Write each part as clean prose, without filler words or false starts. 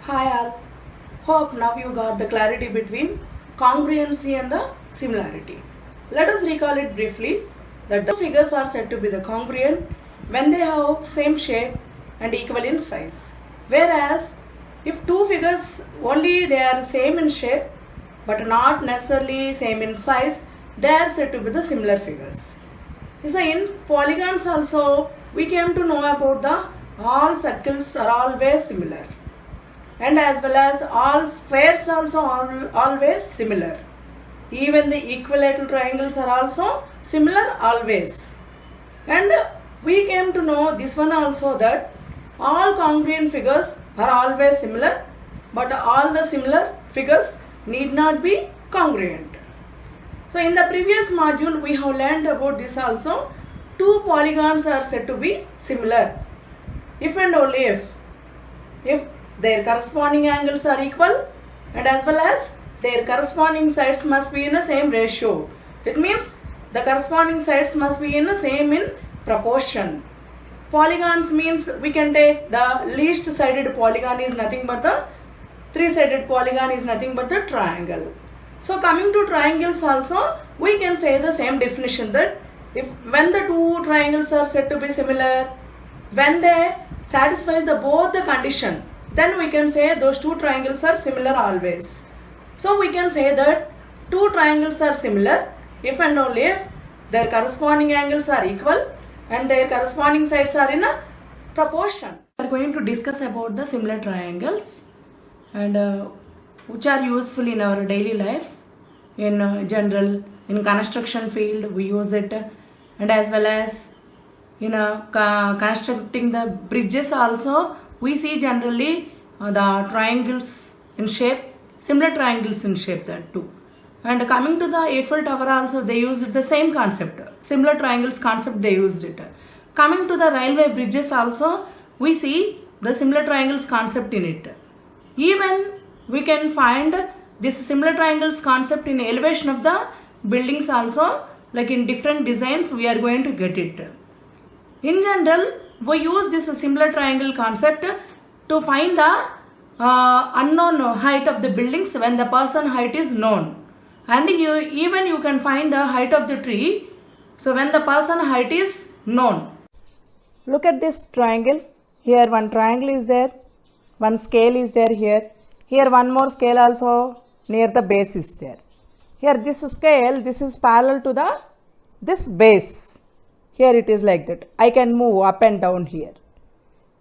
Hi all. Hope now you got the clarity between congruency and the similarity. Let us recall it briefly that the figures are said to be the congruent when they have same shape and equal in size. Whereas if two figures only they are same in shape but not necessarily same in size, they are said to be the similar figures. So in polygons also we came to know about the all circles are always similar, and as well as all squares also always similar. Even the equilateral triangles are also similar always. And we came to know this one also, that all congruent figures are always similar, but all the similar figures need not be congruent. So in the previous module we have learned about this also. Two polygons are said to be similar if and only if their corresponding angles are equal, and as well as their corresponding sides must be in the same ratio. It means the corresponding sides must be in the same in proportion. Polygons means we can take the least sided polygon is nothing but the three-sided polygon is nothing but the triangle. So coming to triangles also, we can say the same definition, that when the two triangles are said to be similar, when they satisfy both the condition, then we can say those two triangles are similar always. So we can say that two triangles are similar if and only if their corresponding angles are equal and their corresponding sides are in a proportion. We are going to discuss about the similar triangles, and which are useful in our daily life. In general, in construction field we use it, and as well as in constructing the bridges also we see generally the triangles in shape, similar triangles in shape, that too. And coming to the Eiffel Tower also, they used the same concept, similar triangles concept they used it. Coming to the railway bridges also, we see the similar triangles concept in it. Even we can find this similar triangles concept in elevation of the buildings also, like in different designs we are going to get it. In general, we use this similar triangle concept to find the unknown height of the buildings when the person height is known, and even you can find the height of the tree, so when the person height is known. Look at this triangle. Here one triangle is there, one scale is there here. Here one more scale also near the base is there. Here this scale, this is parallel to this base. Here it is like that. I can move up and down here.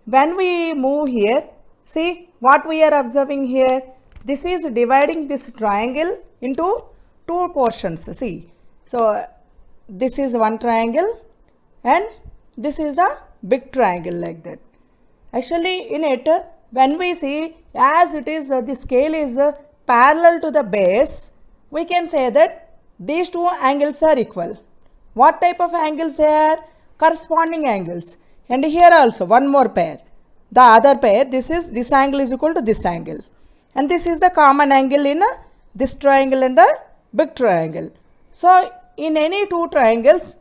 When we move here, see what we are observing here. This is dividing this triangle into two portions. See, so this is one triangle and this is a big triangle like that. Actually in it, when we see as it is the scale is parallel to the base, we can say that these two angles are equal. What type of angles they are? Corresponding angles. And here also one more pair. The other pair, this angle is equal to this angle. And this is the common angle in this triangle and the big triangle. So in any two triangles,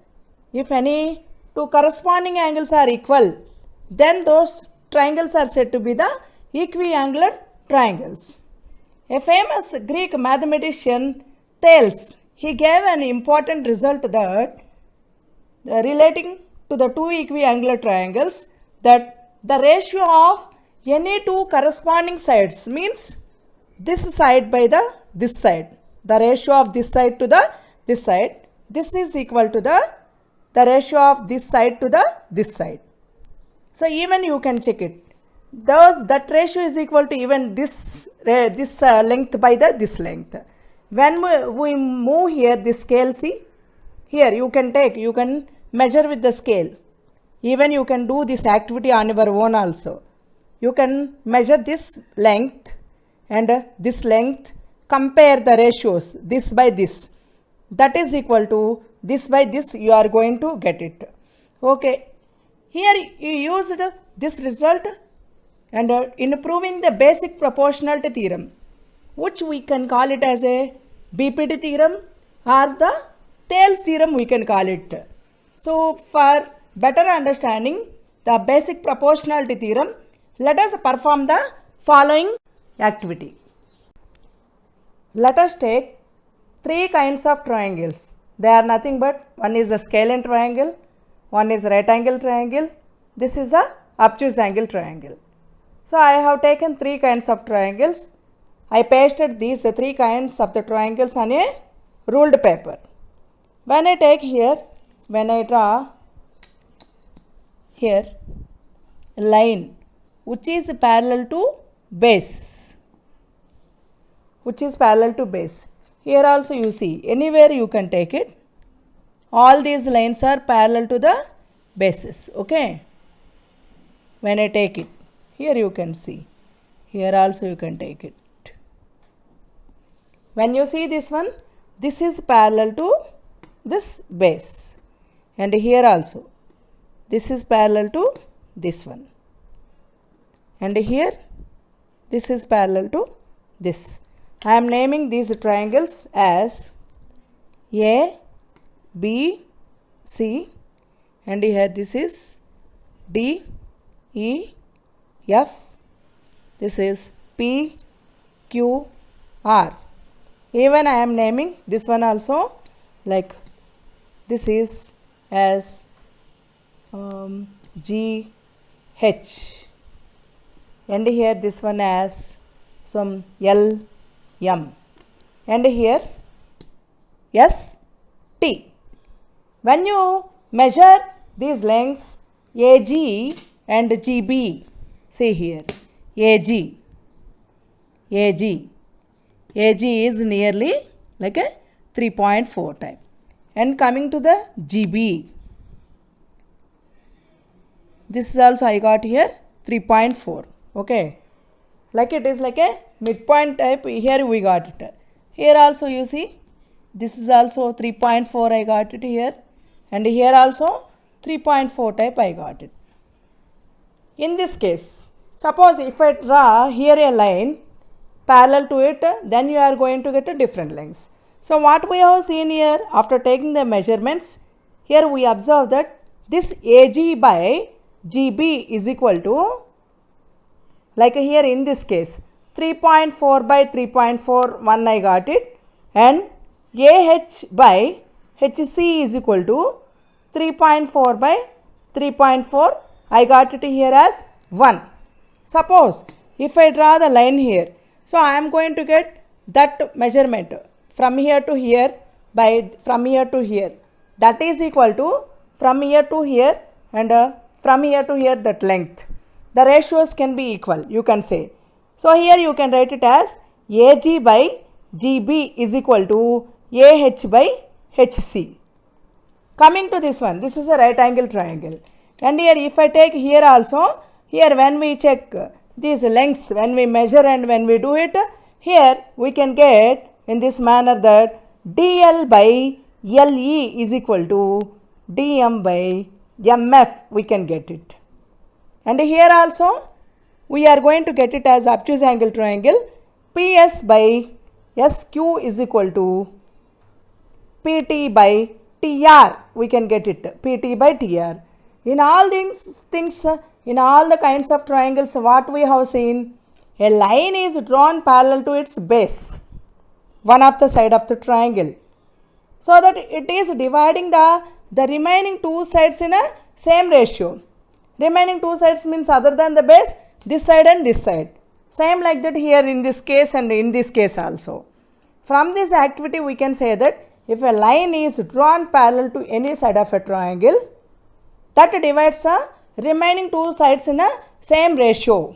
if any two corresponding angles are equal, then those triangles are said to be the equiangular triangles. A famous Greek mathematician, Thales, he gave an important result that relating to the two equiangular triangles, that the ratio of any two corresponding sides means this side by this side, the ratio of this side to this side, this is equal to the ratio of this side to this side. So even you can check it. That ratio is equal to even this length by this length. When we move here, this scale, see here you can measure with the scale. Even you can do this activity on your own also. You can measure this length and this length, compare the ratios, this by this, that is equal to this by this, you are going to get it. Okay, here you used this result and in proving the basic proportionality theorem, which we can call it as a BPT theorem or the Thales theorem we can call it. So for better understanding the basic proportionality theorem, let us perform the following activity. Let us take three kinds of triangles. They are nothing but one is a scalene triangle, one is right angle triangle, this is a obtuse angle triangle. So I have taken three kinds of triangles. I pasted these three kinds of the triangles on a ruled paper. When I take here, when I draw here a line which is parallel to base, here also you see anywhere you can take it, all these lines are parallel to the bases. Okay, when I take it here, you can see here also you can take it. When you see this one, this is parallel to this base, and here also this is parallel to this one, and here this is parallel to this. I am naming these triangles as A, B, C, and here this is D, E, F, this is P, Q, R. Even I am naming this one also, like this is as G, H, and here this one as some L, M, and here S, T. When you measure these lengths AG and GB, see here AG is nearly like a 3.4 type, and coming to the GB, this is also I got here 3.4. okay, like it is like a midpoint type. Here we got it. Here also you see this is also 3.4 I got it here, and here also 3.4 type I got it. In this case, suppose if I draw here a line parallel to it, then you are going to get a different lengths. So what we have seen here, after taking the measurements, here we observe that this AG by GB is equal to, like here in this case, 3.4 by 3.4, 1 I got it, and AH by HC is equal to 3.4 by 3.4, I got it here as 1. Suppose if I draw the line here, so I am going to get that measurement from here to here by from here to here, that is equal to from here to here and from here to here that length. The ratios can be equal, you can say. So here you can write it as AG by GB is equal to AH by HC. Coming to this one, this is a right angle triangle, and here if I take here also, here when we check these lengths, when we measure and when we do it, here we can get in this manner that DL by LE is equal to DM by MF, we can get it. And here also we are going to get it as obtuse angle triangle. PS by SQ is equal to PT by TR, we can get it PT by TR. In all these things, in all the kinds of triangles, what we have seen, a line is drawn parallel to its base, one of the side of the triangle, so that it is dividing the remaining two sides in a same ratio. Remaining two sides means other than the base, this side and this side. Same like that here in this case and in this case also. From this activity we can say that if a line is drawn parallel to any side of a triangle, that divides the remaining two sides in a same ratio.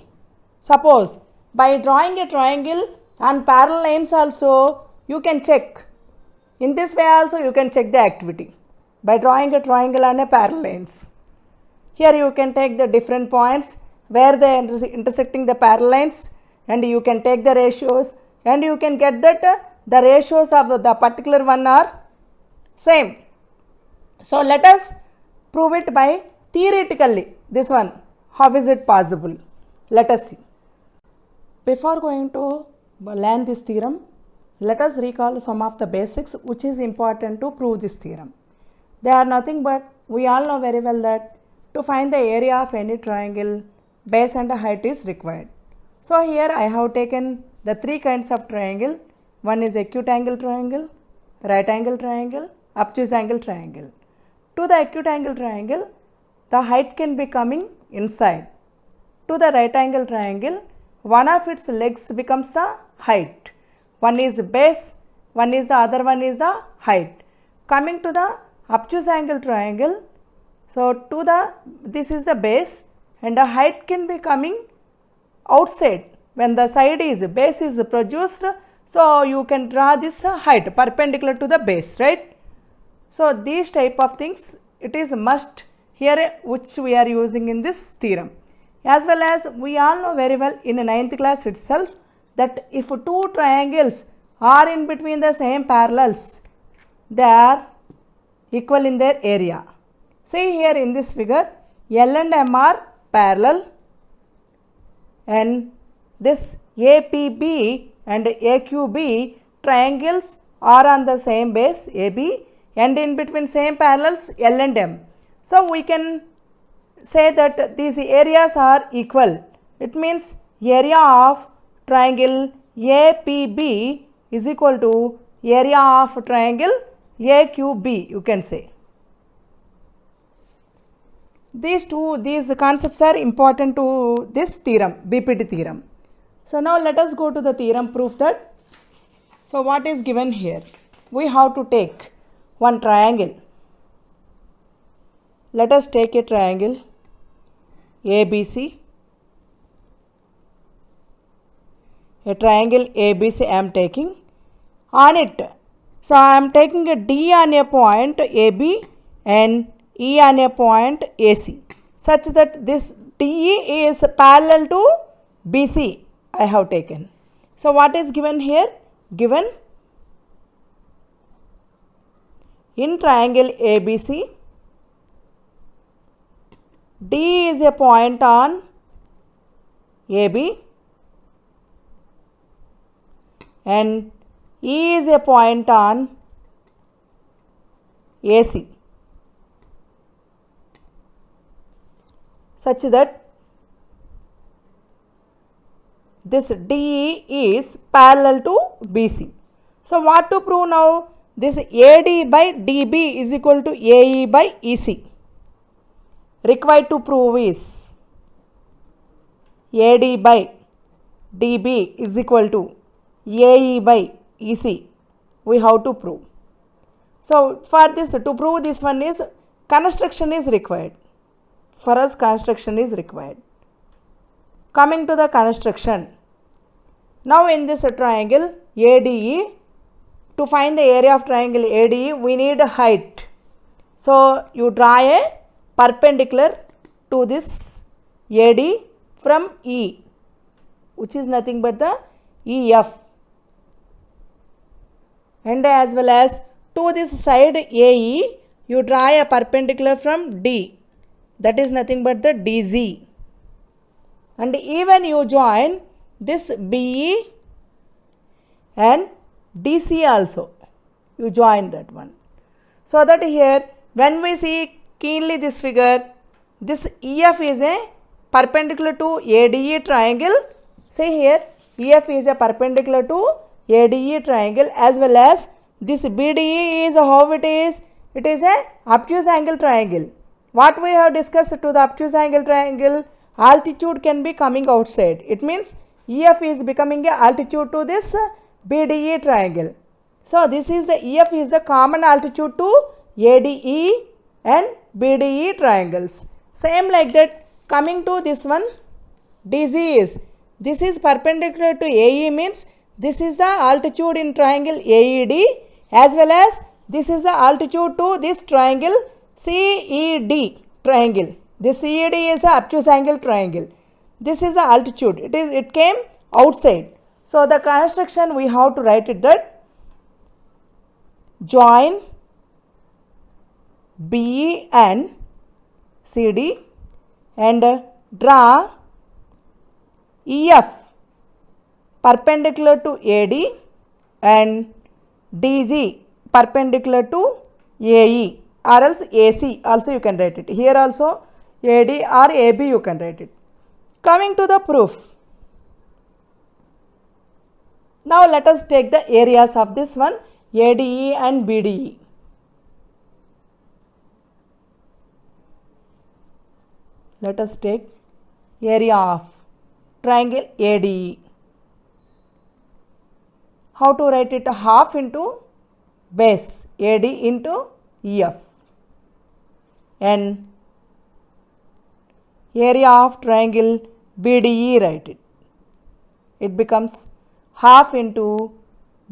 Suppose by drawing a triangle on parallel lines also you can check. In this way also you can check the activity by drawing a triangle on a parallel lines. Here you can take the different points where they are intersecting the parallel lines, and you can take the ratios, and you can get that the ratios of the particular one are same. So let us prove it by theoretically. This one, how is it possible? Let us see. Before going to learn this theorem, let us recall some of the basics which is important to prove this theorem. They are nothing but, we all know very well that to find the area of any triangle, base and height is required. So here I have taken the three kinds of triangle. One is acute angle triangle, right angle triangle, obtuse angle triangle. To the acute angle triangle, the height can be coming inside. To the right angle triangle, one of its legs becomes the height. One is base, one is the other one is the height. Coming to the obtuse angle triangle, so to the this is the base and the height can be coming outside. When the side is base is produced, so you can draw this height perpendicular to the base, right? So these type of things it is must here which we are using in this theorem. As well as we all know very well in 9th class itself that if two triangles are in between the same parallels, they are equal in their area. See here in this figure, L and M are parallel and this APB and AQB triangles are on the same base AB and in between same parallels L and M. So we can say that these areas are equal. It means area of triangle APB is equal to area of triangle AQB, you can say. These concepts are important to this theorem, BPT theorem. So now let us go to the theorem proof that. So what is given here? We have to take one triangle. Let us take a triangle ABC. A triangle ABC I am taking. On it, so I am taking a D on a point AB and E on a point AC, such that this DE is parallel to BC I have taken. So what is given here? Given in triangle ABC, D is a point on AB and E is a point on AC, such that this DE is parallel to BC. So what to prove now? This AD by DB is equal to AE by EC. Required to prove is AD by DB is equal to AE by EC. We have to prove. So for this, to prove this one is construction is required. For us construction is required. Coming to the construction. Now in this triangle ADE, to find the area of triangle ADE we need a height. So you draw a perpendicular to this AD from E, which is nothing but the EF, and as well as to this side AE you draw a perpendicular from D, that is nothing but the DZ, and even you join this BE and DC also, you join that one. So that here when we see keenly this figure, this EF is a perpendicular to ADE triangle. See here EF is a perpendicular to ADE triangle, as well as this BDE is how it is? It is a obtuse angle triangle. What we have discussed to the obtuse angle triangle, altitude can be coming outside. It means EF is becoming a altitude to this BDE triangle. So this is the EF is the common altitude to ADE and BDE triangles. Same like that, coming to this one DZ is, this is perpendicular to AE, means this is the altitude in triangle AED, as well as this is the altitude to this triangle CED triangle. This CED is the obtuse angle triangle. This is the altitude. It came outside. So the construction we have to write it that join BE and CD and draw EF perpendicular to AD and DG perpendicular to AE, or else AC also you can write it. Here also AD or AB you can write it. Coming to the proof. Now let us take the areas of this one, ADE and BDE. Let us take area of triangle ADE. How to write it? Half into base AD into EF. And area of triangle BDE, write it. It becomes half into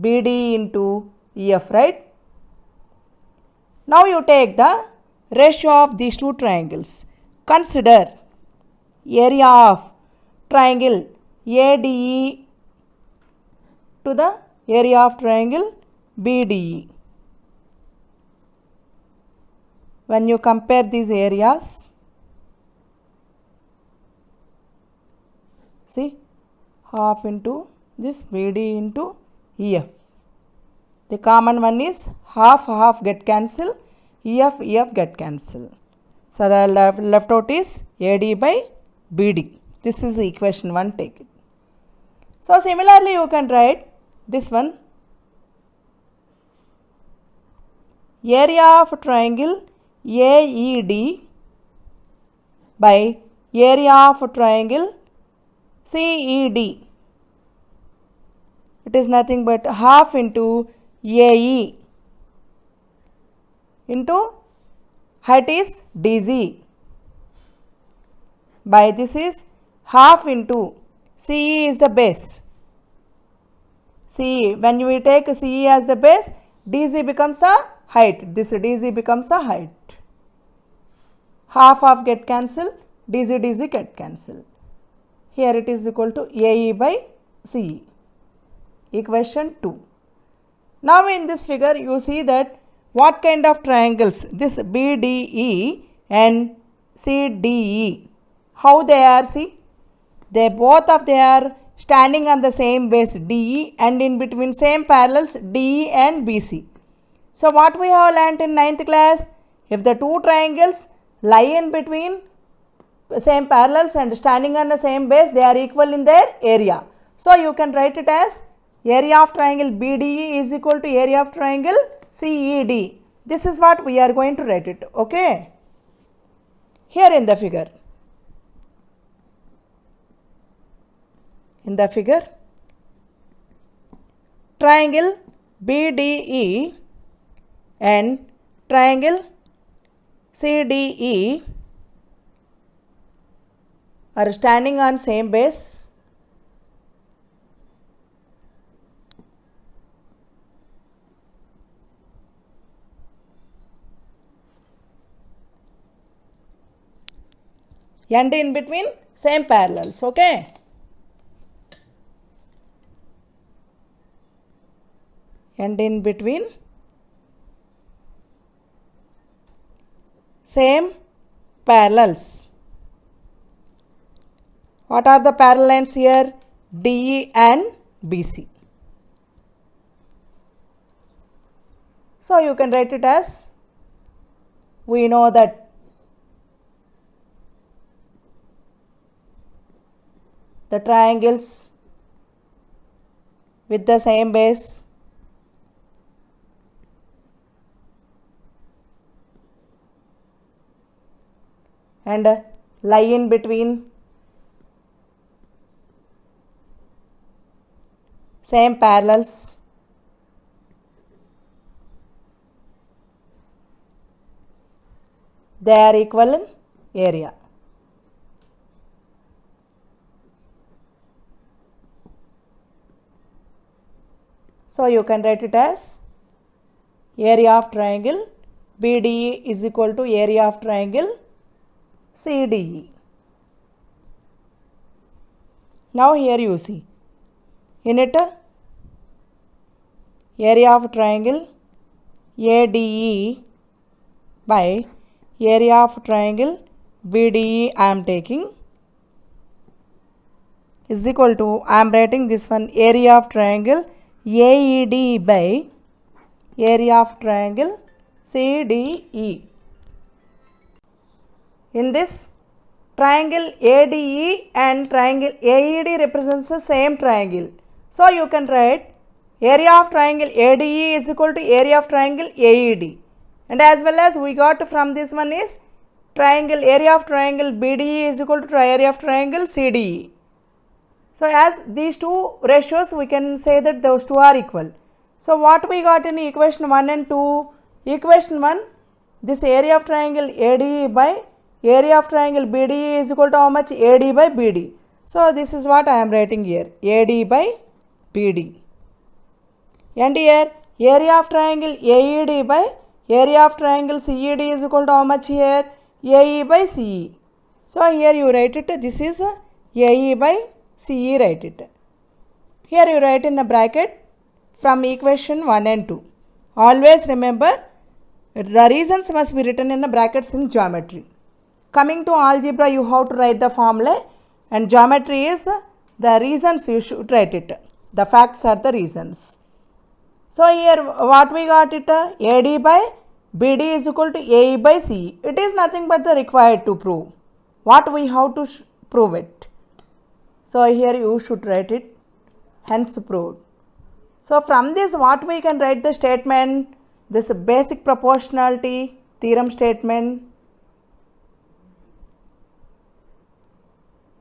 BD into EF, right? Now you take the ratio of these two triangles. Consider area of triangle ADE to the area of triangle BDE. When you compare these areas, see, half into this BD into EF. The common one is half get cancel, EF get cancel. So the left out is AD by BD. This is the equation 1, take it. So similarly you can write this one, area of triangle AED by area of triangle CED. It is nothing but half into AE into height is DZ by this is half into CE is the base. CE, when we take CE as the base, DZ becomes a height. This DZ becomes a height. Half get cancel, DZ get cancel. Here it is equal to AE by CE. Equation 2. Now in this figure you see that what kind of triangles, this BDE and CDE, how they are, see, they are standing on the same base DE and in between same parallels DE and BC. So what we have learnt in 9th class, if the two triangles lie in between same parallels and standing on the same base, they are equal in their area. So you can write it as area of triangle BDE is equal to area of triangle CED. This is what we are going to write it, okay? Here in the figure. In the figure, triangle BDE and triangle CDE are standing on same base. And in between same parallels, okay? And in between same parallels. What are the parallel lines here? DE and BC. So you can write it as, we know that the triangles with the same base and lie in between same parallels they are equal in area. So you can write it as area of triangle BDE is equal to area of triangle CDE. Now here you see, in it area of triangle ADE by area of triangle BDE I am taking is equal to, I am writing this one, area of triangle AED by area of triangle CDE. In this triangle ADE and triangle AED represents the same triangle. So you can write area of triangle ADE is equal to area of triangle AED, and as well as we got from this one is triangle area of triangle BDE is equal to area of triangle CDE. So as these two ratios we can say that those two are equal. So what we got in equation 1 and 2? Equation 1, this area of triangle ADE by area of triangle BDE is equal to how much? AD by BD. So this is what I am writing here, AD by BD. And here area of triangle AED by area of triangle CED is equal to how much here? AE by CE. So here you write it, this is AE by CE, write it. Here you write in a bracket from equation 1 and 2. Always remember the reasons must be written in the brackets in geometry. Coming to algebra, you have to write the formula, and geometry is the reasons you should write it. The facts are the reasons. So here what we got it? AD by BD is equal to AE by CE. It is nothing but the required to prove. What we have to prove it. So here you should write it, hence proved. So from this what we can write the statement? This basic proportionality theorem statement.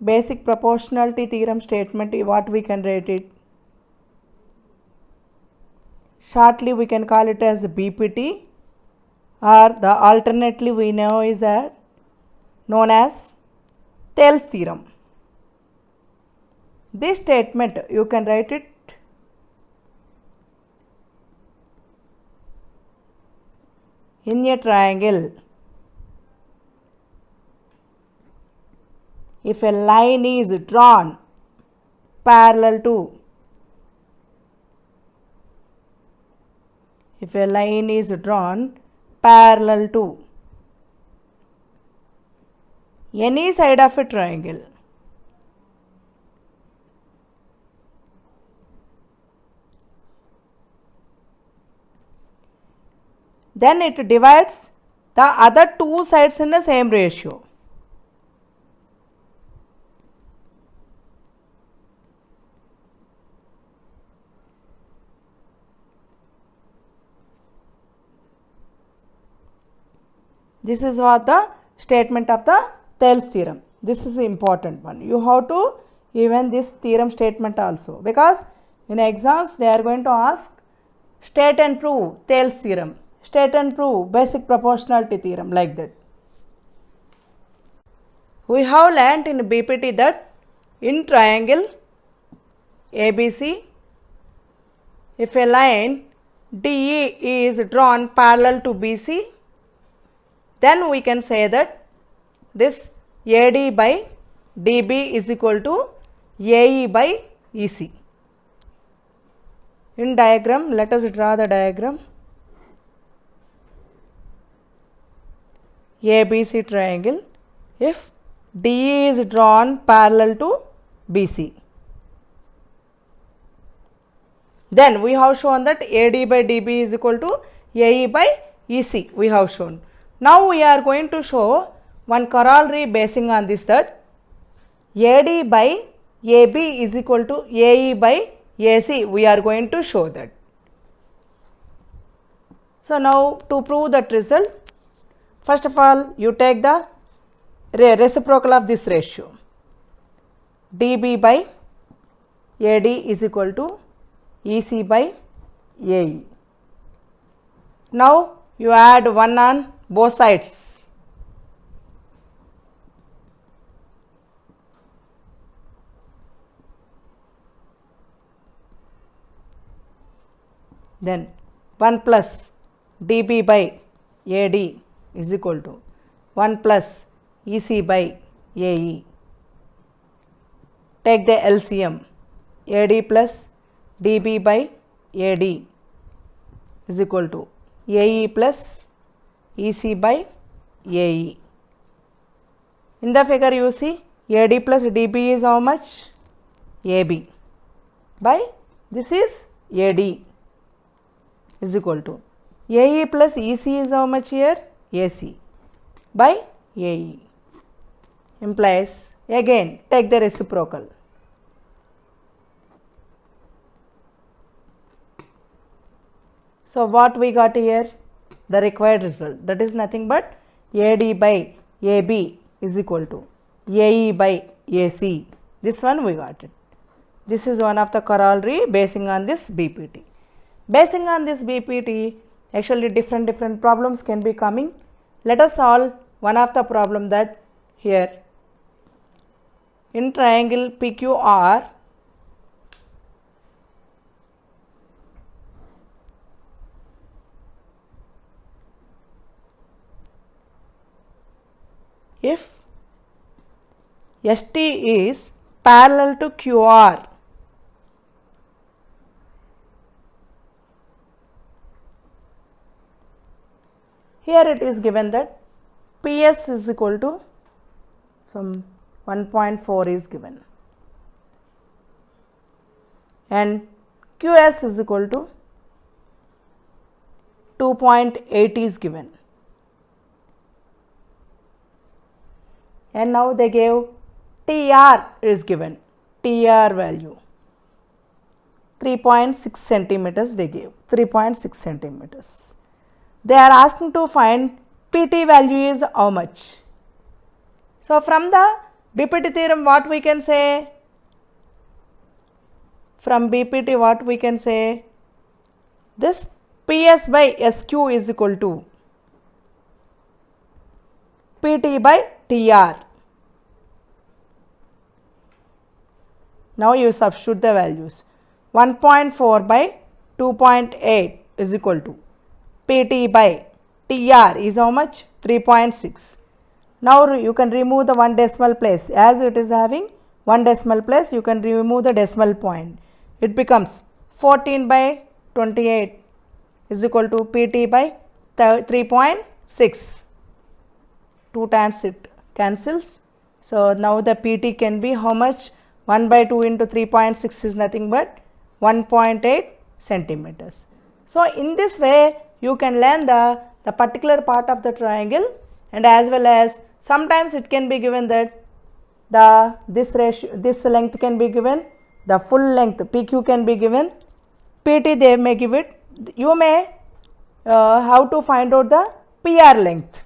Basic proportionality theorem statement, what we can write it? Shortly we can call it as BPT, or the alternately we know is known as Thales theorem. This statement you can write it in a triangle. If a line is drawn parallel to, if a line is drawn parallel to any side of a triangle, then it divides the other two sides in the same ratio. This is what the statement of the Thales theorem. This is the important one. You have to even this theorem statement also, because in exams they are going to ask state and prove Thales theorem, state and prove basic proportionality theorem, like that. We have learnt in BPT that in triangle ABC, if a line DE is drawn parallel to BC, then we can say that this AD by DB is equal to AE by EC. In diagram, let us draw the diagram. ABC triangle, if DE is drawn parallel to BC, then we have shown that AD by DB is equal to AE by EC, we have shown. Now we are going to show one corollary basing on this, that AD by AB is equal to AE by AC, we are going to show that. So now to prove that result, first of all you take the reciprocal of this ratio. DB by AD is equal to EC by AE. Now you add 1 on both sides. Then 1 plus dB by AD is equal to 1 plus EC by AE. Take the LCM. AD plus dB by AD is equal to AE plus EC by AE. In the figure you see AD plus dB is how much? AB by this is AD is equal to AE plus EC is how much here? AC by AE. Implies again take the reciprocal. So what we got here? The required result, that is nothing but AD by AB is equal to AE by AC. This one we got it. This is one of the corollary basing on this BPT. Basing on this BPT, actually different problems can be coming. Let us solve one of the problem that here in triangle PQR, if ST is parallel to QR, here it is given that PS is equal to some 1.4 is given and QS is equal to 2.8 is given. And now they gave TR is given, TR value 3.6 centimeters they gave, 3.6 centimeters. They are asking to find PT value is how much. So from the BPT theorem what we can say? From BPT what we can say? This PS by SQ is equal to PT by TR. Now you substitute the values. 1.4 by 2.8 is equal to PT by TR is how much? 3.6. Now you can remove the one decimal place. As it is having one decimal place, you can remove the decimal point. It becomes 14 by 28 is equal to PT by 3.6. 2 times it cancels. So now the PT can be how much? 1 by 2 into 3.6 is nothing but 1.8 centimeters. So in this way you can learn the particular part of the triangle, and as well as sometimes it can be given that this length can be given, the full length PQ can be given, PT they may give it. You may how to find out the PR length.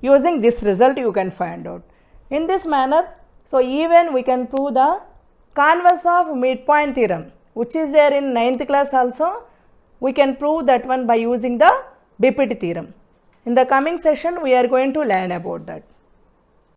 Using this result you can find out. In this manner, so even we can prove the converse of midpoint theorem, which is there in 9th class also. We can prove that one by using the BPT theorem. In the coming session we are going to learn about that.